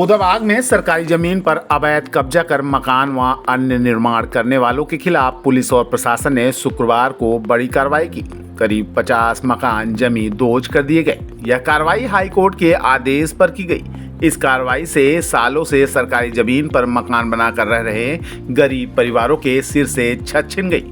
बोदाबाग में सरकारी जमीन पर अवैध कब्जा कर मकान व अन्य निर्माण करने वालों के खिलाफ पुलिस और प्रशासन ने शुक्रवार को बड़ी कार्रवाई की। करीब 50 मकान जमीन दोज कर दिए गए। यह कार्रवाई हाईकोर्ट के आदेश पर की गई। इस कार्रवाई से सालों से सरकारी जमीन पर मकान बनाकर रह रहे गरीब परिवारों के सिर से छत छिन गई।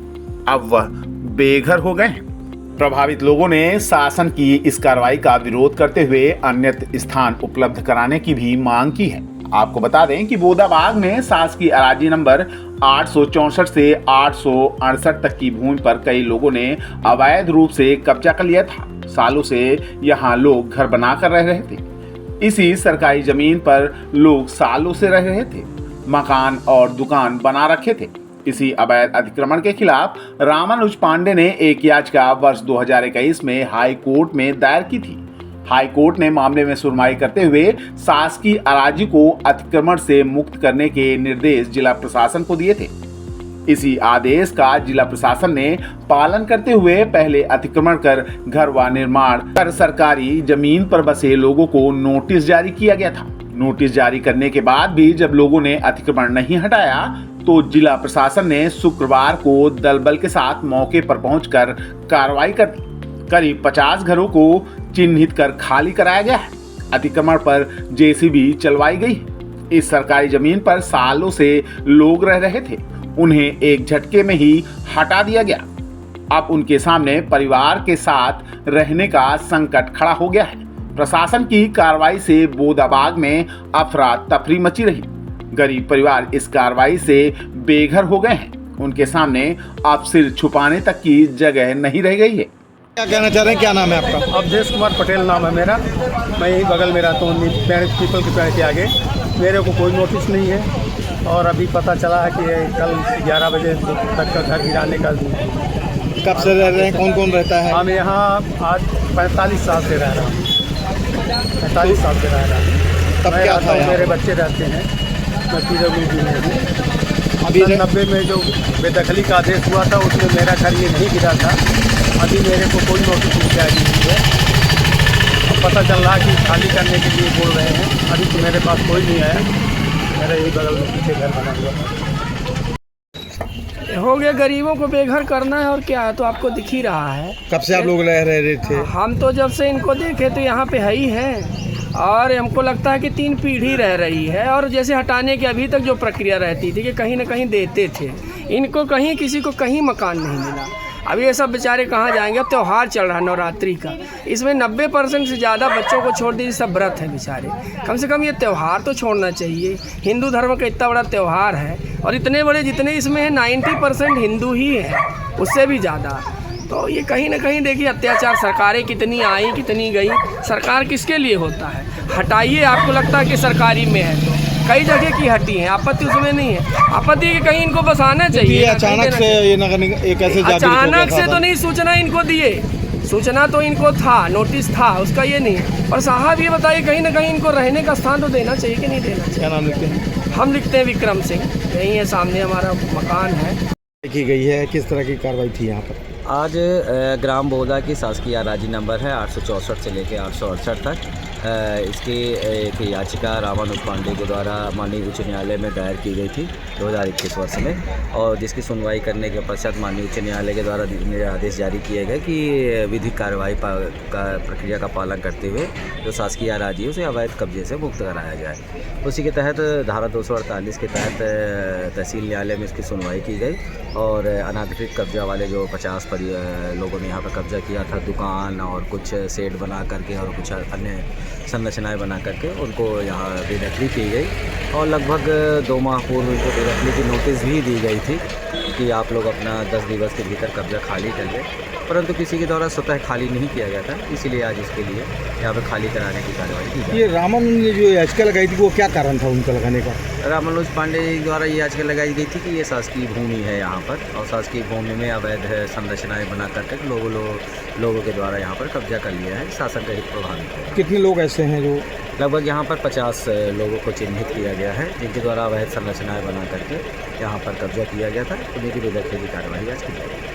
अब वह बेघर हो गए हैं। प्रभावित लोगों ने शासन की इस कार्रवाई का विरोध करते हुए अन्यत्र स्थान उपलब्ध कराने की भी मांग की है। आपको बता दें कि बोदाबाग में शासकीय अराजी नंबर 864 से 868 तक की भूमि पर कई लोगों ने अवैध रूप से कब्जा कर लिया था। सालों से यहाँ लोग घर बनाकर रह रहे थे। इसी सरकारी जमीन पर लोग सालों से रह रहे थे, मकान और दुकान बना रखे थे। इसी अवैध अतिक्रमण के खिलाफ रामानुज पांडे ने एक याचिका वर्ष 2021 में हाई कोर्ट में दायर की थी। हाई कोर्ट ने मामले में सुनवाई करते हुए शासकीय अराजी को अतिक्रमण से मुक्त करने के निर्देश जिला प्रशासन को दिए थे। इसी आदेश का जिला प्रशासन ने पालन करते हुए पहले अतिक्रमण कर घर व निर्माण कर सरकारी जमीन पर बसे लोगों को नोटिस जारी किया गया था। नोटिस जारी करने के बाद भी जब लोगों ने अतिक्रमण नहीं हटाया तो जिला प्रशासन ने शुक्रवार को दल बल के साथ मौके पर पहुंचकर कार्रवाई कर दी। करीब 50 घरों को चिन्हित कर खाली कराया गया है। अतिक्रमण पर जेसीबी चलवाई गई। इस सरकारी जमीन पर सालों से लोग रह रहे थे, उन्हें एक झटके में ही हटा दिया गया। अब उनके सामने परिवार के साथ रहने का संकट खड़ा हो गया है। प्रशासन की कार्रवाई से बोदाबाग में अफरा तफरी मची रही। गरीब परिवार इस कार्रवाई से बेघर हो गए हैं। उनके सामने अब सिर छुपाने तक की जगह नहीं रह गई है। क्या कहना चाह रहे हैं? क्या नाम है आपका? अवधेश कुमार पटेल नाम है मेरा। मैं यही बगल में रहता हूँ, पीपल के पेड़ के आगे। मेरे को कोई नोटिस नहीं है और अभी पता चला है कि कल 11 बजे तक का घर गिराने का। कब से रह रहे हैं? कौन कौन रहता है? हम यहाँ आज 45 साल से रह रहा हूँ। 45 साल से रह रहा हूँ। तब क्या था? मेरे बच्चे रहते हैं। मैं पीडब्ल्यूडी में हूँ। अभी 90 में जो बेदखली का आदेश हुआ था उसमें मेरा घर ये नहीं गिरा था। अभी मेरे को कोई नोटिस नहीं जारी हुई है। अब पता चल रहा कि खाली करने के लिए बोल रहे हैं। अभी तो मेरे पास कोई नहीं आया। मेरा यही बगल में पीछे घर बना हुआ है। हो गया, गरीबों को बेघर करना है और क्या है, तो आपको दिख ही रहा है। कब से आप लोग रह रहे थे? हम तो जब से इनको देखे तो यहाँ पे है ही है और हमको लगता है कि 3 पीढ़ी रह रही है। और जैसे हटाने की अभी तक जो प्रक्रिया रहती थी कि कहीं ना कहीं देते थे, इनको कहीं किसी को कहीं मकान नहीं मिला। अब ये सब बेचारे कहाँ जाएंगे? अब त्यौहार चल रहा है नवरात्रि का, इसमें 90% से ज़्यादा बच्चों को छोड़ दीजिए, सब व्रत है बेचारे। कम से कम ये त्यौहार तो छोड़ना चाहिए। हिंदू धर्म का इतना बड़ा त्यौहार है और इतने बड़े जितने इसमें हैं 90% हिंदू ही है, उससे भी ज़्यादा। तो ये कहीं ना कहीं देखिए अत्याचार, सरकारें कितनी आई कितनी गई, सरकार किसके लिए होता है? हटाइए, आपको लगता है कि सरकारी में है तो कई जगह की हटी है, आपत्ति उसमें नहीं है। आपत्ति कि कहीं इनको बसाना चाहिए। अचानक से ये एक ऐसे अचानक से तो नहीं, सूचना इनको दिए, सूचना तो इनको था, नोटिस था, उसका ये नहीं है। और साहब ये बताइए कहीं ना कहीं इनको रहने का स्थान तो देना चाहिए कि नहीं देना चाहिए? क्या नाम लिखते हैं? हम लिखते हैं विक्रम सिंह। यही है, सामने हमारा मकान है। की गई है, किस तरह की कार्रवाई थी यहाँ पर? आज ग्राम बोदा की शासकीय अराजी नंबर है 864 से लेकर 868 तक। इसकी एक याचिका रामानुज पांडे के द्वारा माननीय उच्च न्यायालय में दायर की गई थी 2021 वर्ष में, और जिसकी सुनवाई करने के पश्चात माननीय उच्च न्यायालय के द्वारा आदेश जारी किए गए कि विधिक कार्रवाई का प्रक्रिया का पालन करते हुए जो शासकीय अराजी है उसे अवैध कब्जे से मुक्त कराया जाए। उसी के तहत धारा 248 के तहत तहसील न्यायालय में इसकी सुनवाई की गई और अनाधिकृत कब्जा वाले जो 50 लोगों ने यहाँ पर कब्जा किया था, दुकान और कुछ सेट बना करके और कुछ अन्य संरचनाएं बना करके उनको यहाँ बेदखली की गई। और लगभग 2 माह पूर्व उनको बेदखली की नोटिस भी दी गई थी कि आप लोग अपना 10 दिवस के भीतर कब्जा खाली कर लें, परंतु किसी के द्वारा स्वतः खाली नहीं किया गया था। इसीलिए आज इसके लिए यहाँ पर खाली कराने की कार्रवाई की गई। ये रामानुज ने जो याचिका लगाई थी वो क्या कारण था उनका लगाने का? रामानुज पांडे द्वारा ये याचिका लगाई गई थी कि ये शासकीय भूमि है यहाँ पर और शासकीय भूमि में अवैध संरचनाएं बना करके लोगों के द्वारा यहाँ पर कब्जा कर लिया है। शासन का हित प्रभावित है। कितने लोग ऐसे हैं जो? लगभग यहाँ पर 50 लोगों को चिन्हित किया गया है जिनके द्वारा अवैध संरचनाएं बना करके यहाँ पर कब्जा किया गया था। उन्हीं की बेदखली की कार्रवाई आज की जाएगी।